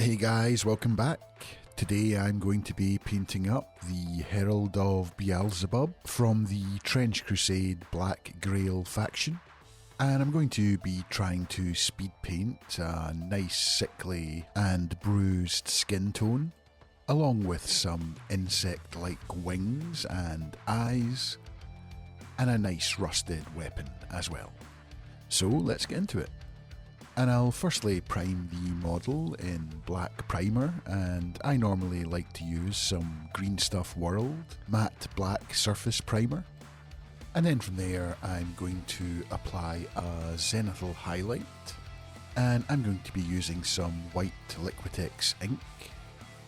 Hey guys, welcome back. Today I'm going to be painting up the Herald of Beelzebub from the Trench Crusade Black Grail faction. And I'm going to be trying to speed paint a nice sickly and bruised skin tone, along with some insect-like wings and eyes, and a nice rusted weapon as well. So let's get into it. And I'll firstly prime the model in black primer, and I normally like to use some Green Stuff World matte black surface primer. And then from there I'm going to apply a zenithal highlight, and I'm going to be using some white Liquitex ink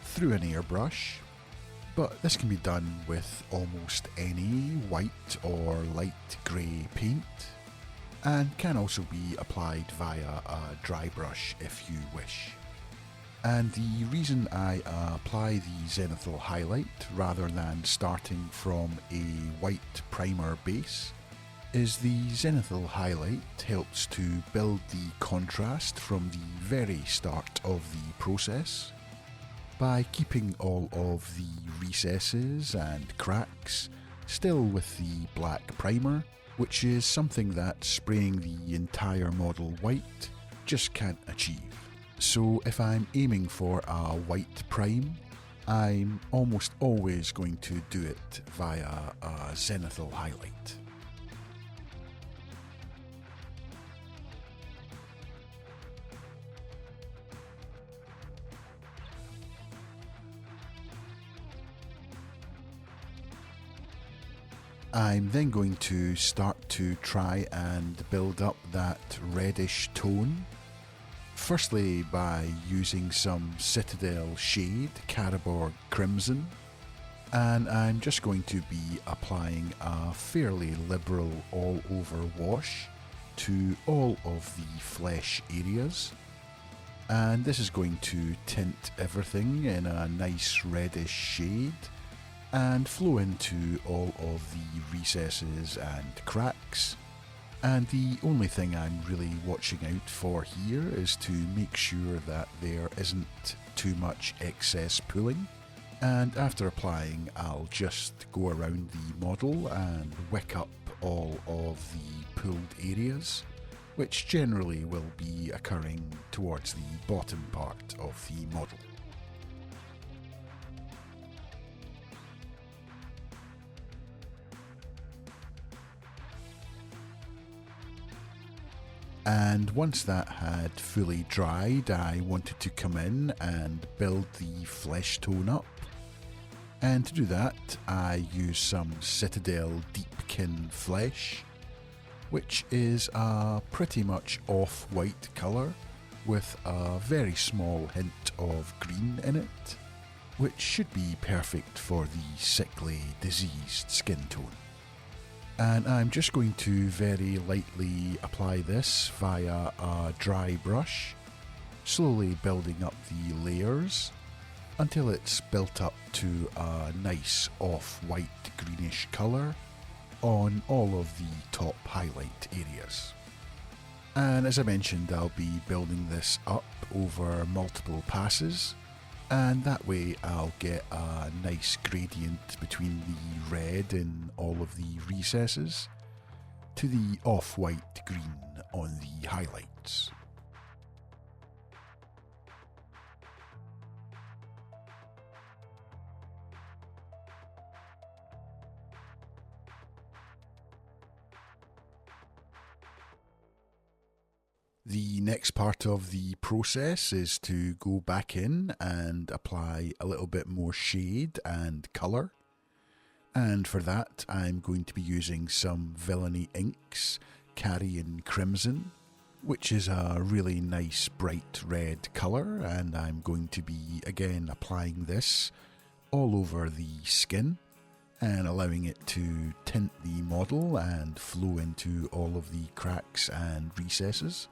through an airbrush, but this can be done with almost any white or light grey paint, and can also be applied via a dry brush if you wish. And the reason I apply the zenithal highlight rather than starting from a white primer base is the zenithal highlight helps to build the contrast from the very start of the process by keeping all of the recesses and cracks still with the black primer, which is something that spraying the entire model white just can't achieve. So if I'm aiming for a white prime, I'm almost always going to do it via a zenithal highlight. I'm then going to start to try and build up that reddish tone, firstly by using some Citadel Shade Caraborg Crimson, and I'm just going to be applying a fairly liberal all-over wash to all of the flesh areas, and this is going to tint everything in a nice reddish shade and flow into all of the recesses and cracks. And the only thing I'm really watching out for here is to make sure that there isn't too much excess pooling. And after applying, I'll just go around the model and wick up all of the pooled areas, which generally will be occurring towards the bottom part of the model. And once that had fully dried, I wanted to come in and build the flesh tone up. And to do that, I use some Citadel Deepkin Flesh, which is a pretty much off-white colour with a very small hint of green in it, which should be perfect for the sickly, diseased skin tone. And I'm just going to very lightly apply this via a dry brush, slowly building up the layers until it's built up to a nice off-white greenish colour on all of the top highlight areas. And as I mentioned, I'll be building this up over multiple passes, and that way I'll get a nice gradient between the red in all of the recesses to the off-white green on the highlights. The next part of the process is to go back in and apply a little bit more shade and colour. And for that I'm going to be using some Villainy Inks Carrion Crimson, which is a really nice bright red colour, and I'm going to be again applying this all over the skin and allowing it to tint the model and flow into all of the cracks and recesses.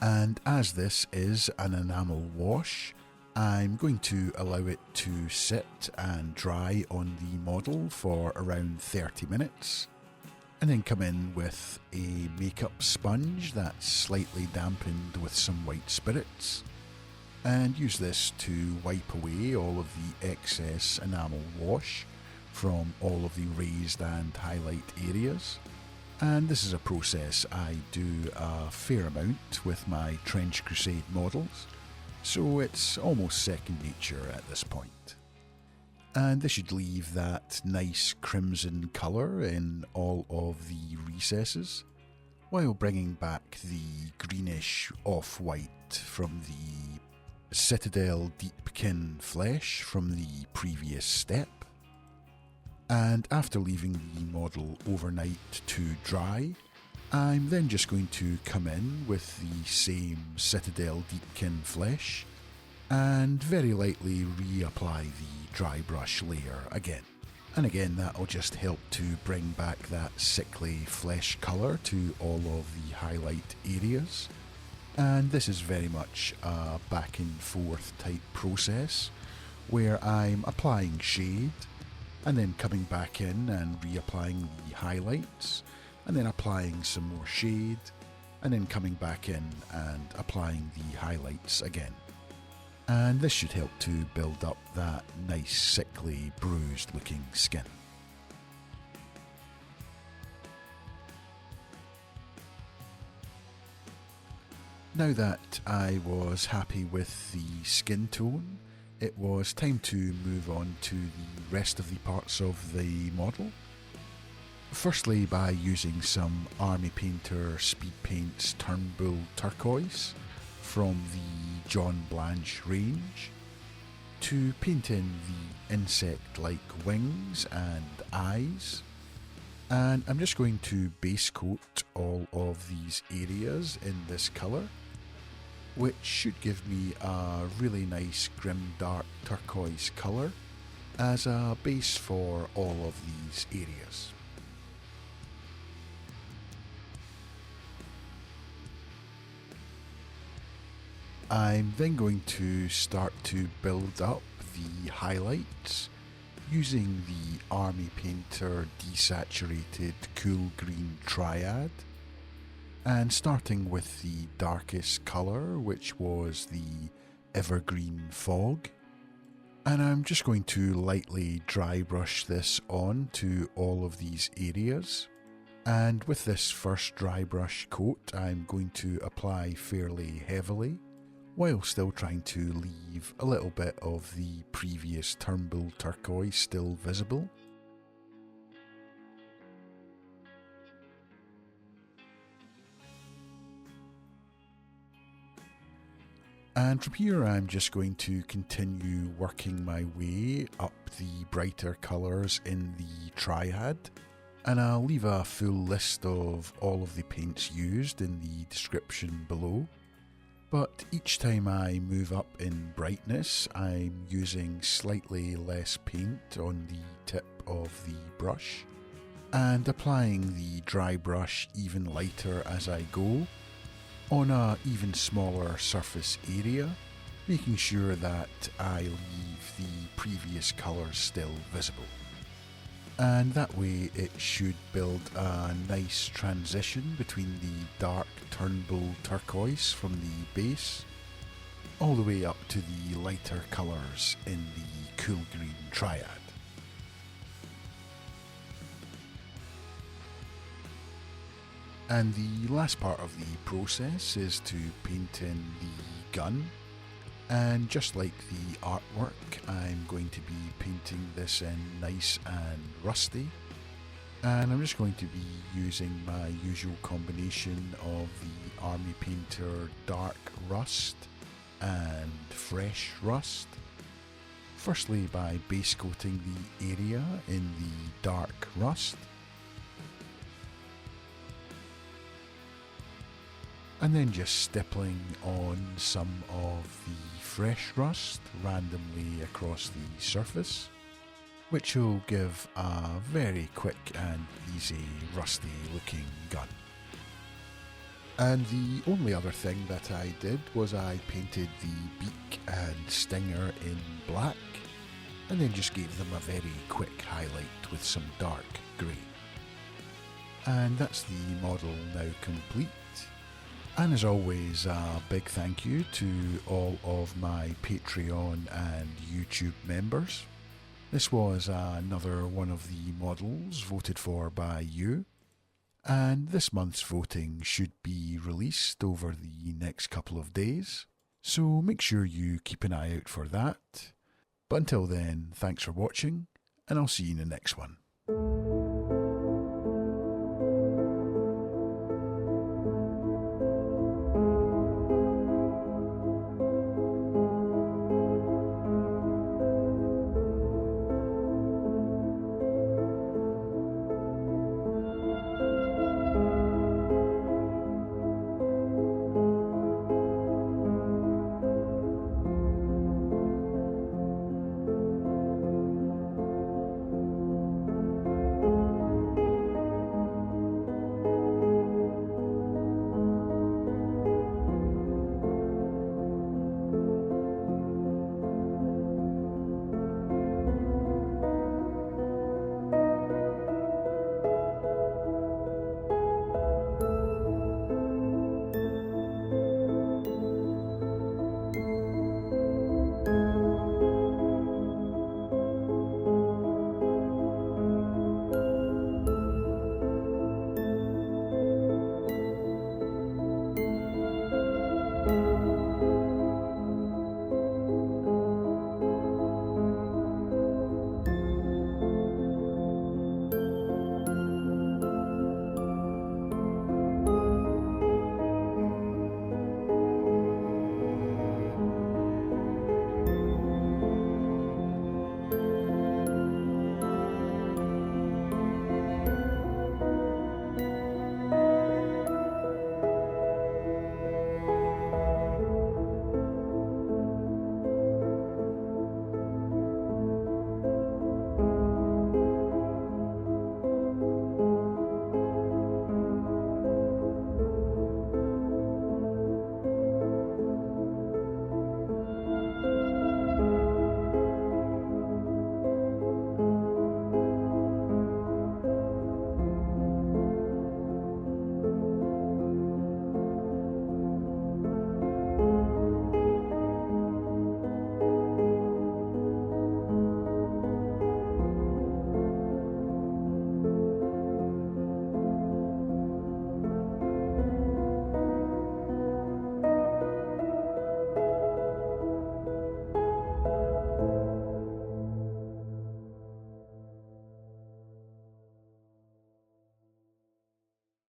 And as this is an enamel wash, I'm going to allow it to sit and dry on the model for around 30 minutes, and then come in with a makeup sponge that's slightly dampened with some white spirits, and use this to wipe away all of the excess enamel wash from all of the raised and highlight areas. And this is a process I do a fair amount with my Trench Crusade models, so it's almost second nature at this point. And this should leave that nice crimson colour in all of the recesses, while bringing back the greenish off-white from the Citadel Deepkin flesh from the previous step. And after leaving the model overnight to dry, I'm then just going to come in with the same Citadel Deepkin flesh and very lightly reapply the dry brush layer again. And again, that'll just help to bring back that sickly flesh colour to all of the highlight areas. And this is very much a back and forth type process where I'm applying shade and then coming back in and reapplying the highlights, and then applying some more shade, and then coming back in and applying the highlights again. And this should help to build up that nice sickly bruised looking skin. Now that I was happy with the skin tone, it was time to move on to the rest of the parts of the model. Firstly, by using some Army Painter Speed Paints Turnbull Turquoise from the John Blanche range to paint in the insect-like wings and eyes. And I'm just going to base coat all of these areas in this colour, which should give me a really nice grim dark turquoise colour as a base for all of these areas. I'm then going to start to build up the highlights using the Army Painter Desaturated Cool Green Triad, and starting with the darkest colour, which was the Evergreen Fog. And I'm just going to lightly dry brush this on to all of these areas. And with this first dry brush coat, I'm going to apply fairly heavily, while still trying to leave a little bit of the previous Turnbull turquoise still visible. And from here I'm just going to continue working my way up the brighter colours in the triad, and I'll leave a full list of all of the paints used in the description below. But each time I move up in brightness, I'm using slightly less paint on the tip of the brush and applying the dry brush even lighter as I go on a even smaller surface area, making sure that I leave the previous colours still visible. And that way it should build a nice transition between the dark Turnbull turquoise from the base all the way up to the lighter colours in the cool green triad. And the last part of the process is to paint in the gun, and just like the artwork, I'm going to be painting this in nice and rusty, and I'm just going to be using my usual combination of the Army Painter Dark Rust and Fresh Rust. Firstly by base coating the area in the Dark Rust, and then just stippling on some of the fresh rust randomly across the surface, which will give a very quick and easy rusty looking gun. And the only other thing that I did was I painted the beak and stinger in black, and then just gave them a very quick highlight with some dark grey. And that's the model now complete. And as always, a big thank you to all of my Patreon and YouTube members. This was another one of the models voted for by you, and this month's voting should be released over the next couple of days, so make sure you keep an eye out for that. But until then, thanks for watching, and I'll see you in the next one.